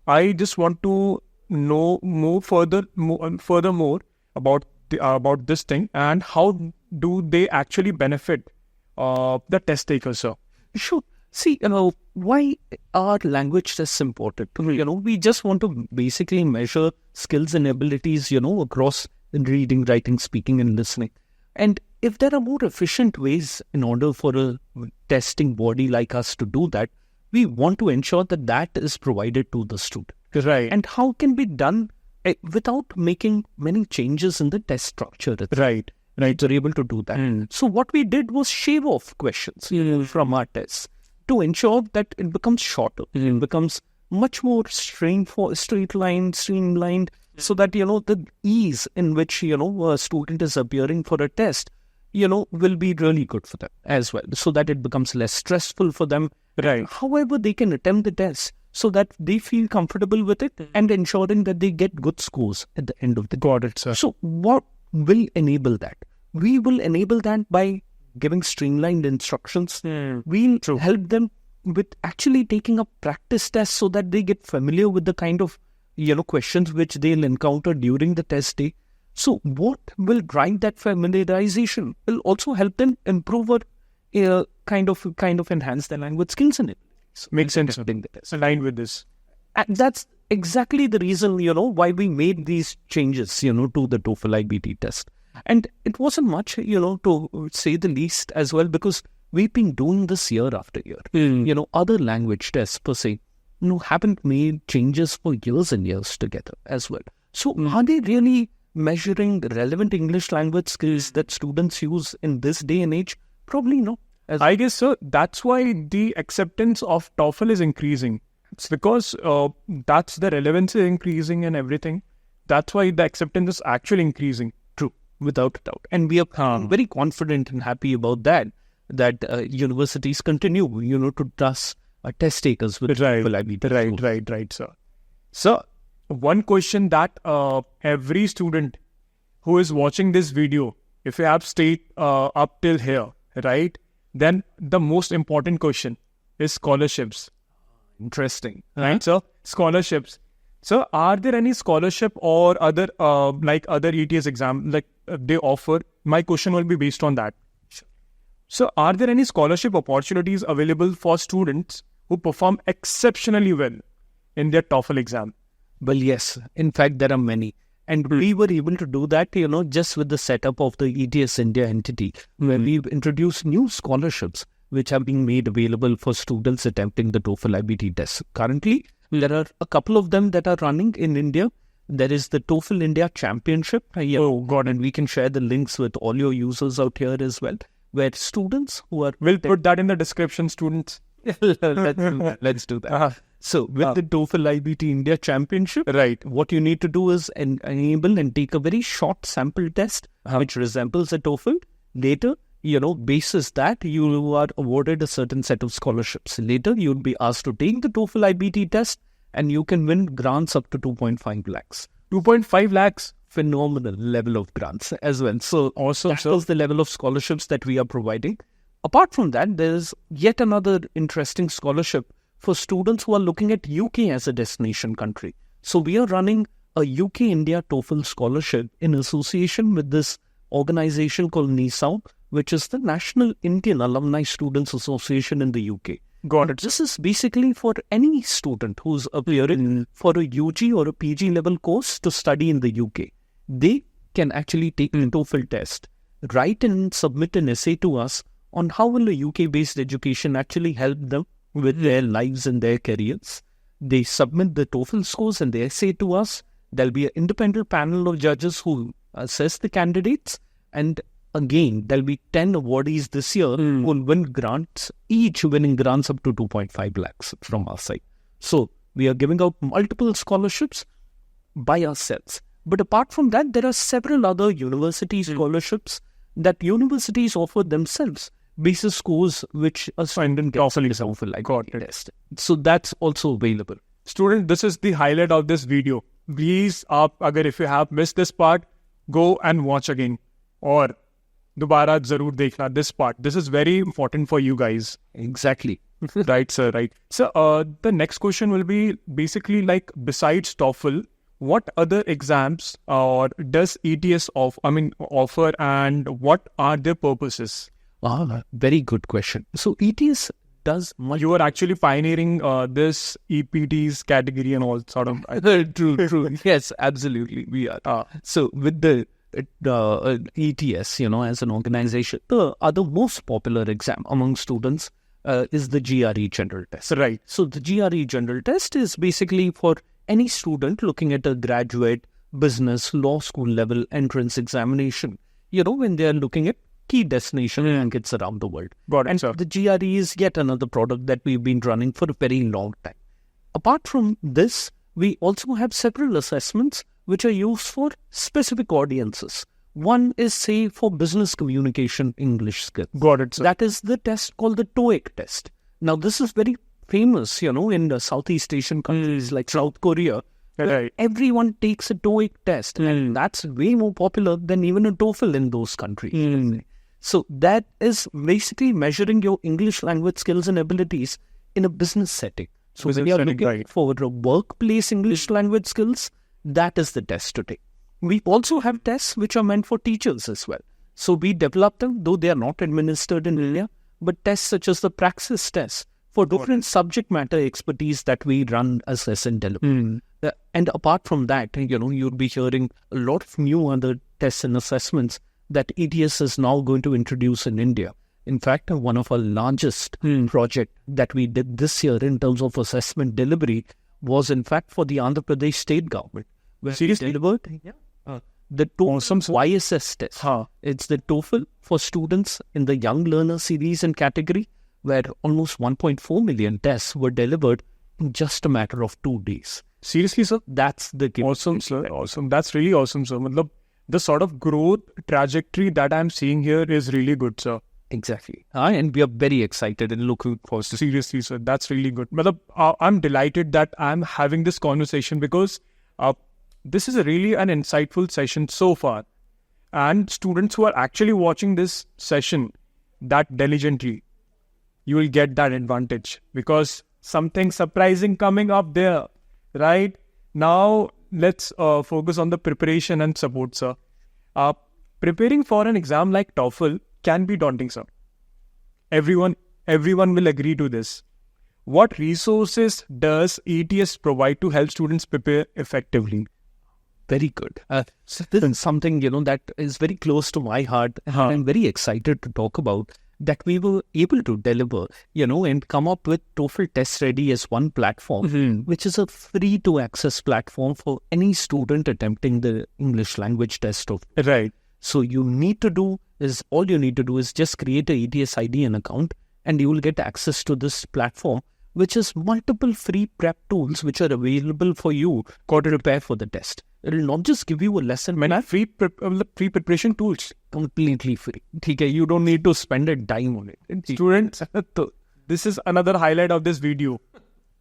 A: I just want to know furthermore about this thing and how do they actually benefit the test takers, sir?
B: Sure. See, why are language tests important? We just want to basically measure skills and abilities, across reading, writing, speaking, and listening. And if there are more efficient ways in order for a testing body like us to do that, we want to ensure that that is provided to the student.
A: Right.
B: And how can be done without making many changes in the test structure itself.
A: Right.
B: They're able to do that. So what we did was shave off questions from our tests to ensure that it becomes shorter. It becomes much more streamlined, so that, the ease in which, a student is appearing for a test, will be really good for them as well, so that it becomes less stressful for them.
A: Right.
B: However, they can attempt the test so that they feel comfortable with it and ensuring that they get good scores at the end of the day.
A: Got it, sir.
B: So what will enable that? We will enable that by giving streamlined instructions. We'll help them with actually taking up practice tests so that they get familiar with the kind of, questions which they'll encounter during the test day. So what will drive that familiarization will also help them improve or kind of enhance their language skills in it.
A: Makes sense. Aligned with this.
B: And that's exactly the reason, why we made these changes, to the TOEFL IBT test. And it wasn't much, to say the least as well, because we've been doing this year after year. Other language tests per se, haven't made changes for years and years together as well. So are they really measuring relevant English language skills that students use in this day and age? Probably not.
A: I guess, sir, that's why the acceptance of TOEFL is increasing. It's because that's the relevance is increasing and everything. That's why the acceptance is actually increasing.
B: True, without a doubt. And we are very confident and happy about that universities continue, to trust test takers with TOEFL IBT.
A: Right, sir. So, one question that every student who is watching this video, if you have stayed up till here, right, then the most important question is scholarships.
B: Interesting.
A: Right, so scholarships. So, are there any scholarship or other like other ETS exam they offer? My question will be based on that. So, are there any scholarship opportunities available for students who perform exceptionally well in their TOEFL exam?
B: Well, yes. In fact, there are many. And we were able to do that, just with the setup of the ETS India entity, where we've introduced new scholarships which have been made available for students attempting the TOEFL IBT test. Currently, there are a couple of them that are running in India. There is the TOEFL India Championship.
A: Oh, God.
B: And we can share the links with all your users out here as well, where students who are...
A: We'll put that in the description, students.
B: Let's do that. So, with the TOEFL IBT India Championship,
A: right,
B: what you need to do is enable and take a very short sample test, which resembles a TOEFL. Later, basis that, you are awarded a certain set of scholarships. Later, you'll be asked to take the TOEFL IBT test, and you can win grants up to 2.5 lakhs.
A: 2.5 lakhs?
B: Phenomenal level of grants as well. So,
A: awesome.
B: That is the level of scholarships that we are providing. Apart from that, there's yet another interesting scholarship for students who are looking at UK as a destination country. So we are running a UK-India TOEFL scholarship in association with this organization called NISAO, which is the National Indian Alumni Students Association in the UK.
A: Got it.
B: This is basically for any student who's appearing for a UG or a PG level course to study in the UK. They can actually take a TOEFL test, write and submit an essay to us on how will a UK-based education actually help them with their lives and their careers. They submit the TOEFL scores and the essay to us. There'll be an independent panel of judges who assess the candidates, and again, there'll be 10 awardees this year who will win grants, each winning grants up to 2.5 lakhs from our side. So we are giving out multiple scholarships by ourselves. But apart from that, there are several other university scholarships that universities offer themselves, basis scores which a student gets in the TOEFL IELTS test. So that's also available.
A: Student, this is the highlight of this video. Please, if you have missed this part, go and watch again. Or dobara zarur dekhna this part. This is very important for you guys.
B: Exactly.
A: Right, sir, right. So, the next question will be basically like, besides TOEFL, what other exams does ETS offer, and what are their purposes?
B: Very good question. So ETS does much.
A: You are actually pioneering this EPTs category and all sort of.
B: True. Yes, absolutely. We are. So with the ETS, as an organization, the other most popular exam among students is the GRE general test.
A: Right.
B: So the GRE general test is basically for any student looking at a graduate, business, law school level entrance examination, when they are looking at key destination rankings around the world.
A: Got it,
B: and
A: sir.
B: the GRE is yet another product that we've been running for a very long time. Apart from this, we also have several assessments which are used for specific audiences. One is, say, for business communication English skills.
A: Got it, sir.
B: That is the test called the TOEIC test. Now, this is very famous, in the Southeast Asian countries like South Korea.
A: Right.
B: Everyone takes a TOEIC test, and that's way more popular than even a TOEFL in those countries. So that is basically measuring your English language skills and abilities in a business setting. So when you are looking for a workplace English language skills, that is the test to take. We also have tests which are meant for teachers as well. So we develop them, though they are not administered in India, but tests such as the praxis test for different subject matter expertise that we run, assess and deliver. And apart from that, you'll be hearing a lot of new other tests and assessments that ETS is now going to introduce in India. In fact, one of our largest project that we did this year in terms of assessment delivery was in fact for the Andhra Pradesh state government. Where
A: seriously?
B: Delivered the TOEFL YSS test. It's the TOEFL for students in the Young Learner series and category, where almost 1.4 million tests were delivered in just a matter of 2 days.
A: Seriously, sir?
B: That's the game.
A: Awesome, sir. Awesome. That's really awesome, sir. The sort of growth trajectory that I'm seeing here is really good, sir.
B: Exactly. And we are very excited and looking forward to.
A: Seriously, sir. That's really good. I'm delighted that I'm having this conversation because this is really an insightful session so far. And students who are actually watching this session that diligently, you will get that advantage because something surprising coming up there, right? Now, let's focus on the preparation and support, sir. Preparing for an exam like TOEFL can be daunting, sir. Everyone will agree to this. What resources does ETS provide to help students prepare effectively?
B: Very good. So this is something, that is very close to my heart. And I'm very excited to talk about that we were able to deliver, and come up with TOEFL Test Ready as one platform, which is a free-to-access platform for any student attempting the English language test.
A: Right.
B: So all you need to do is just create a ETS ID and account, and you will get access to this platform, which is multiple free prep tools which are available for you to prepare for the test. It will not just give you a lesson plan.
A: Free preparation tools.
B: Completely free. You don't need to spend a dime on it.
A: Students, this is another highlight of this video.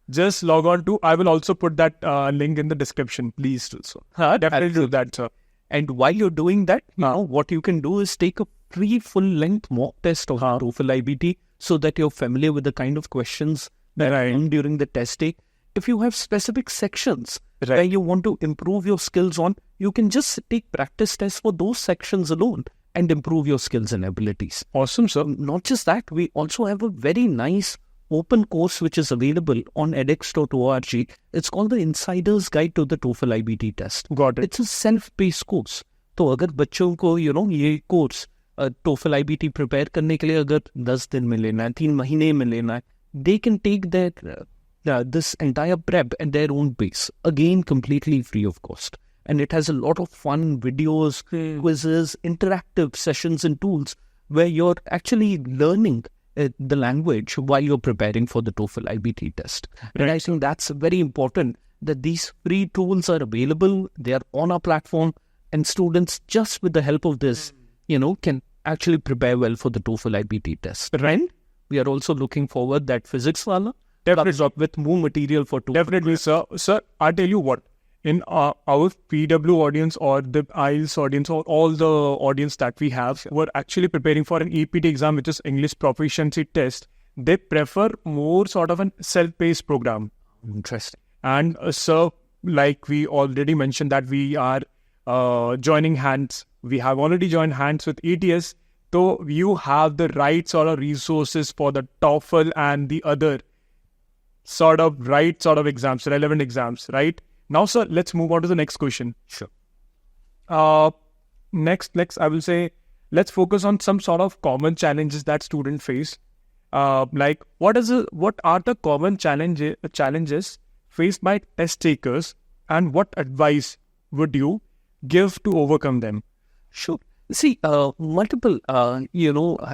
A: Just log on to, I will also put that link in the description. Please do so. Definitely do that, sir.
B: And while you're doing that, now what you can do is take a free full-length mock test of TOEFL IBT so that you're familiar with the kind of questions that come during the test day. If you have specific sections where you want to improve your skills on, you can just take practice tests for those sections alone and improve your skills and abilities.
A: Awesome, sir.
B: Not just that, we also have a very nice open course which is available on edX.org. It's called the Insider's Guide to the TOEFL IBT Test.
A: Got it.
B: It's a self-paced course. तो अगर बच्चों को ये course TOEFL IBT prepare करने के लिए अगर 10 दिन में लेना है, 3 महीने में लेना है, they can take this entire prep at their own pace, again completely free of cost. And it has a lot of fun videos, quizzes, interactive sessions and tools where you're actually learning the language while you're preparing for the TOEFL IBT test. And I think that's very important that these free tools are available, they are on our platform, and students just with the help of this, can actually prepare well for the TOEFL IBT test.
A: Right.
B: We are also looking forward that physics wala comes up with more material for TOEFL.
A: Definitely, sir. Sir, I tell you what, in our PW audience or the IELTS audience or all the audience that we have who are actually preparing for an EPT exam, which is English Proficiency Test, they prefer more sort of a self-paced program.
B: Interesting.
A: And sir, like we already mentioned that we are joining hands. We have already joined hands with ETS. So you have the right sort of resources for the TOEFL and the other sort of exams, relevant exams, right? Now, sir, let's move on to the next question.
B: Sure.
A: Next, I will say, let's focus on some sort of common challenges that students face. Like, what are the common challenges faced by test takers, and what advice would you give to overcome them?
B: Sure. See, multiple,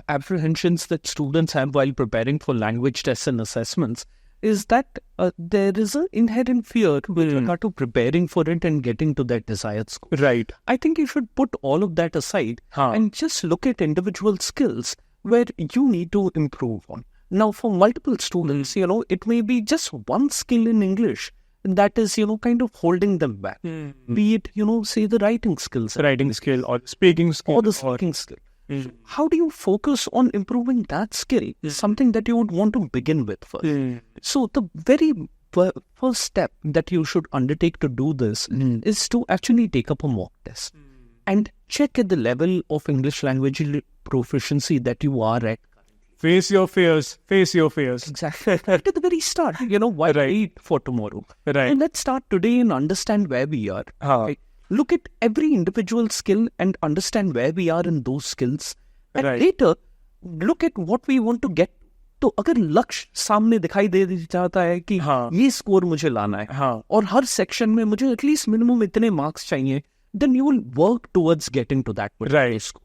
B: apprehensions that students have while preparing for language tests and assessments is that there is an inherent fear with regard to preparing for it and getting to that desired score.
A: Right.
B: I think you should put all of that aside and just look at individual skills where you need to improve on. Now, for multiple students, it may be just one skill in English that is, kind of holding them back. Be it, say the writing skills.
A: Writing skill or speaking skill.
B: Or the speaking skill. So how do you focus on improving that skill is something that you would want to begin with first. So the very first step that you should undertake to do this is to actually take up a mock test and check at the level of English language proficiency that you are at.
A: Face your fears.
B: Exactly. At the very start, why wait for tomorrow?
A: Right.
B: And let's start today and understand where we are. Right? Look at every individual skill and understand where we are in those skills. And later, look at what we want to get. तो अगर लक्ष्य सामने दिखाई दे जाता है कि ये score मुझे लाना है और हर सेक्शन में मुझे एटलीस्ट मिनिमम इतने मार्क्स चाहिए, then you will work towards getting to that particular score.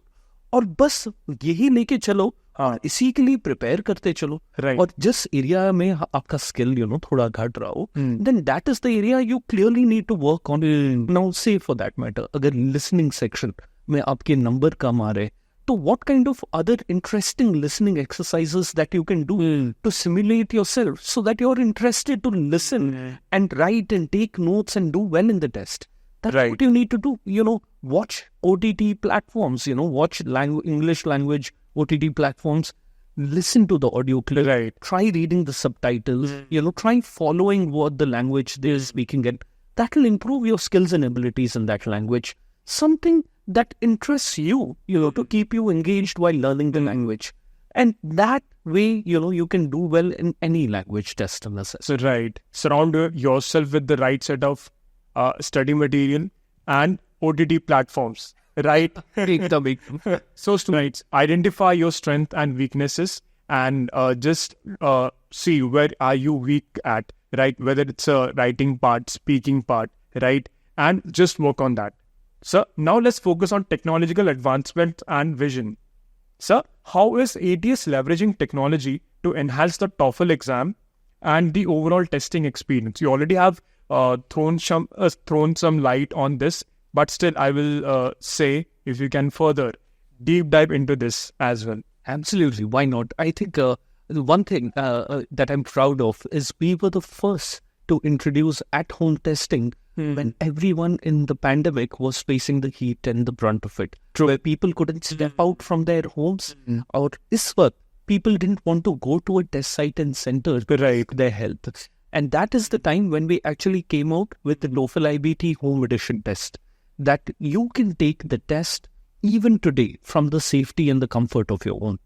B: और बस यही लेके चलो, इसी के लिए प्रिपेयर करते चलो. और जिस एरिया में आपका स्किल थोड़ा घट रहा हो, then that is the area you clearly need to work on. Now say for that matter, अगर listening section में आपके नंबर कम आ रहे, तो what kind of other interesting listening exercises that you can do to simulate yourself so that you're interested to listen and write and take notes and do well in the test. That's what you need to do. Watch OTT platforms, watch English language OTT platforms, listen to the audio clip, try reading the subtitles, try following what the language they're speaking in. That will improve your skills and abilities in that language. Something that interests you, to keep you engaged while learning the language. And that way, you can do well in any language test and assessment.
A: So, surround yourself with the right set of study material and OTT platforms. So, students, identify your strengths and weaknesses and just see where are you weak at, whether it's a writing part, speaking part, and just work on that. So, now let's focus on technological advancement and vision. Sir, how is ATS leveraging technology to enhance the TOEFL exam and the overall testing experience? You already have thrown some light on this, but still I will say if you can further deep dive into this as well.
B: Absolutely, why not? I think the one thing that I'm proud of is we were the first to introduce at-home testing when everyone in the pandemic was facing the heat and the brunt of it.
A: True.
B: Where people couldn't step out from their homes, or this work, people didn't want to go to a test site and center their health. And that is the time when we actually came out with the TOEFL IBT home edition test, that you can take the test even today from the safety and the comfort of your own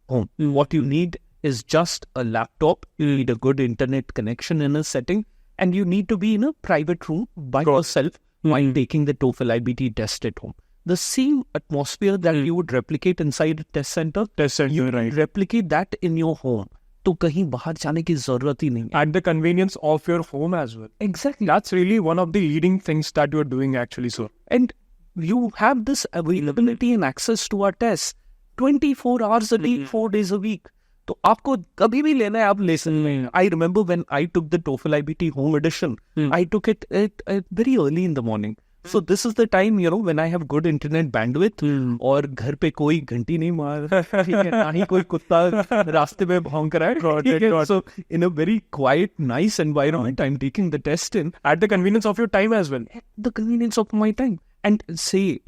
B: home. What you need is just a laptop, you need a good internet connection in a setting, and you need to be in a private room by yourself while taking the TOEFL IBT test at home. The same atmosphere that you would replicate inside a test center, you replicate that in your home. तो कहीं बाहर जाने की जरूरत ही नहीं है.
A: At the convenience of your home as well.
B: Exactly.
A: That's really one of the leading things that you're doing actually, sir.
B: And you have this availability and access to our tests 24 hours a day, 4 days a week. तो आपको कभी भी लेना है आप ले सकते हैं. I remember when I took the TOEFL IBT home edition, I took it at very early in the morning. So this is the time, when I have good internet bandwidth और घर पे कोई घंटी नहीं मार, ठीक है, ना ही कोई कुत्ता रास्ते में भौंक रहा है. So in a very quiet, nice environment, I'm taking the test in.
A: At the convenience of your time as well.
B: At the convenience of my time. And say,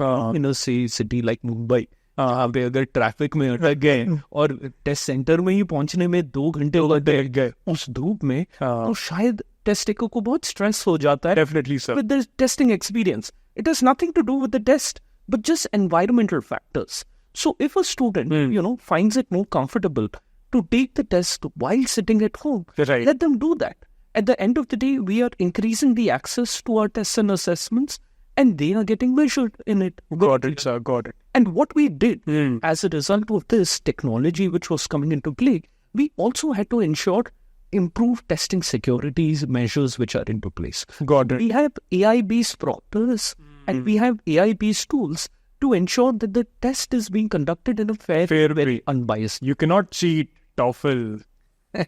B: say city like Mumbai, जहाँ पे अगर traffic में अटक गए और test centre में ही पहुंचने में 2 घंटे लग गए उस धूप में, तो शायद टेस्ट टेकर को बहुत स्ट्रेस हो जाता है.
A: Definitely, sir.
B: With the testing experience, it has nothing to do with the test, but just environmental factors. So if a student, finds it more comfortable to take the test while sitting at home, let them do that. At the end of the day, we are increasing the access to our tests and assessments, and they are getting measured in it.
A: Got it, sir. Got it.
B: And what we did as a result of this technology which was coming into play, we also had to ensure improved testing securities measures which are into place.
A: Got it.
B: We have AI-based proctors and we have AI-based tools to ensure that the test is being conducted in a fair very unbiased.
A: You cannot cheat TOEFL.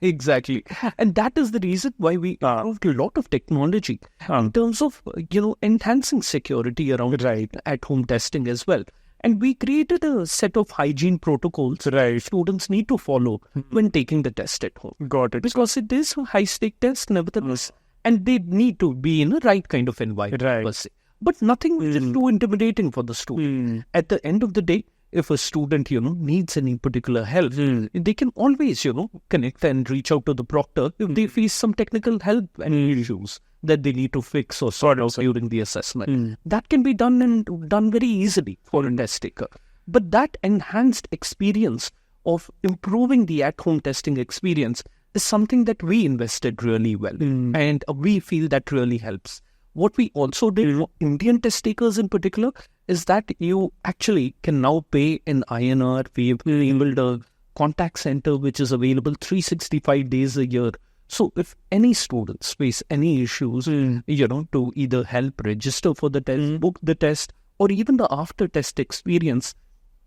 B: Exactly. And that is the reason why we improved a lot of technology in terms of, enhancing security around at-home testing as well. And we created a set of hygiene protocols students need to follow when taking the test at home.
A: Got it.
B: Because it is a high-stake test nevertheless. And they need to be in the right kind of environment per se. But nothing is too intimidating for the student. At the end of the day, if a student, needs any particular help, they can always, connect and reach out to the proctor if they face some technical help and issues that they need to fix or sort out during the assessment. That can be done very easily for a test taker. But that enhanced experience of improving the at-home testing experience is something that we invested really well. And we feel that really helps. What we also did for Indian test takers in particular is that you actually can now pay in INR. We've enabled a contact center which is available 365 days a year. So if any students face any issues, to either help register for the test, book the test, or even the after-test experience,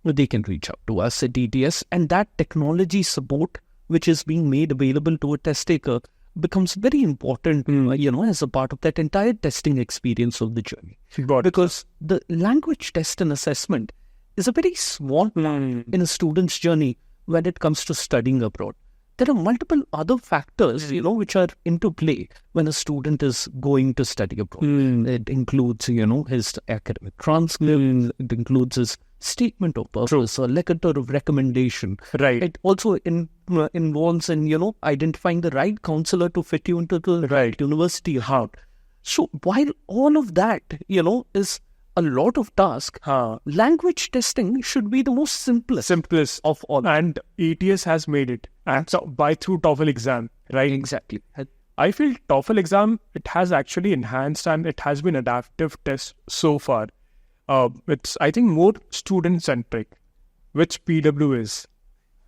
B: they can reach out to us at ETS. And that technology support which is being made available to a test taker becomes very important, as a part of that entire testing experience of the journey. Because the language test and assessment is a very small part in a student's journey when it comes to studying abroad. There are multiple other factors, which are into play when a student is going to study abroad. It includes, his academic transcript, it includes his statement of purpose, or letter of recommendation. It also involves in, identifying the right counselor to fit you into the right university. So while all of that, is a lot of task, language testing should be the most simplest of all.
A: And ETS has made it. And so through TOEFL exam, right?
B: Exactly.
A: I feel TOEFL exam, it has actually enhanced and it has been adaptive test so far. It's, I think, more student-centric, which PW is.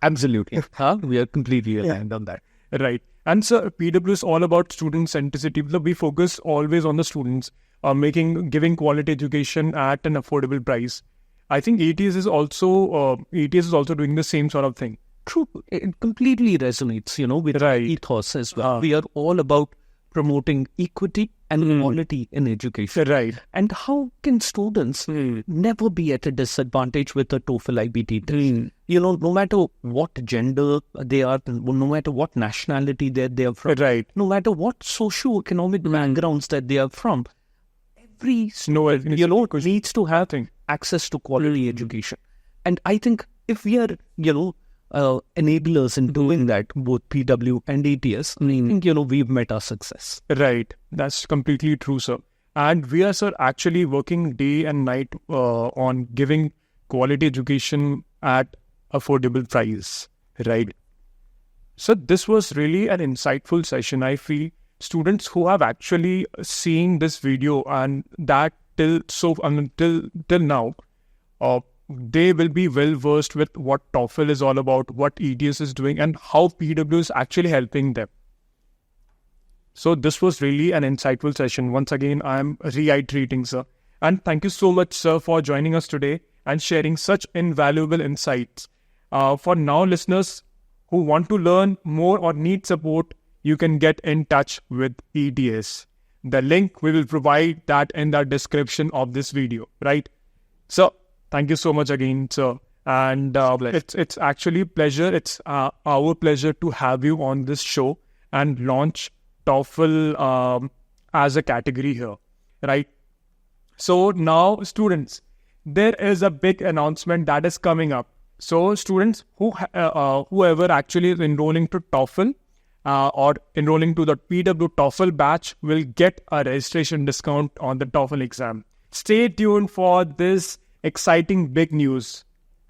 B: Absolutely. We are completely aligned on that.
A: Right. And so PW is all about student centricity. We focus always on the students, giving quality education at an affordable price. I think ETS is also doing the same sort of thing.
B: True. It completely resonates, with ethos as well. We are all about promoting equity and quality in education. And how can students never be at a disadvantage with a TOEFL IBT test? No matter what gender they are, no matter what nationality they are from, no matter what socio-economic backgrounds that they are from, every student, needs to have access to quality education. And I think if we are, enablers in doing that, both PW and ETS, I think, we've met our success.
A: Right. That's completely true, sir. And we are, sir, actually working day and night on giving quality education at affordable price. Right. So this was really an insightful session. I feel students who have actually seen this video and that till now, they will be well versed with what TOEFL is all about, what ETS is doing, and how PW is actually helping them. So this was really an insightful session. Once again, I am reiterating, sir. And thank you so much, sir, for joining us today and sharing such invaluable insights. For now, listeners who want to learn more or need support, you can get in touch with ETS. The link we will provide that in the description of this video, right? So thank you so much again, sir. And it's actually a pleasure. It's our pleasure to have you on this show and launch TOEFL as a category here, right? So now, students, there is a big announcement that is coming up. So students whoever actually is enrolling to TOEFL or enrolling to the PW TOEFL batch will get a registration discount on the TOEFL exam. Stay tuned for this exciting big news,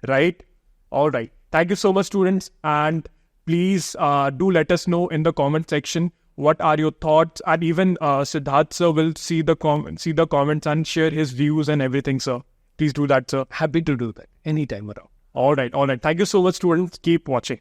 A: right? All right. Thank you so much, students. And please do let us know in the comment section what are your thoughts. And even Siddharth sir will see the comments and share his views and everything, sir. Please do that, sir.
B: Happy to do that anytime around.
A: All right. Thank you so much, students. Keep watching.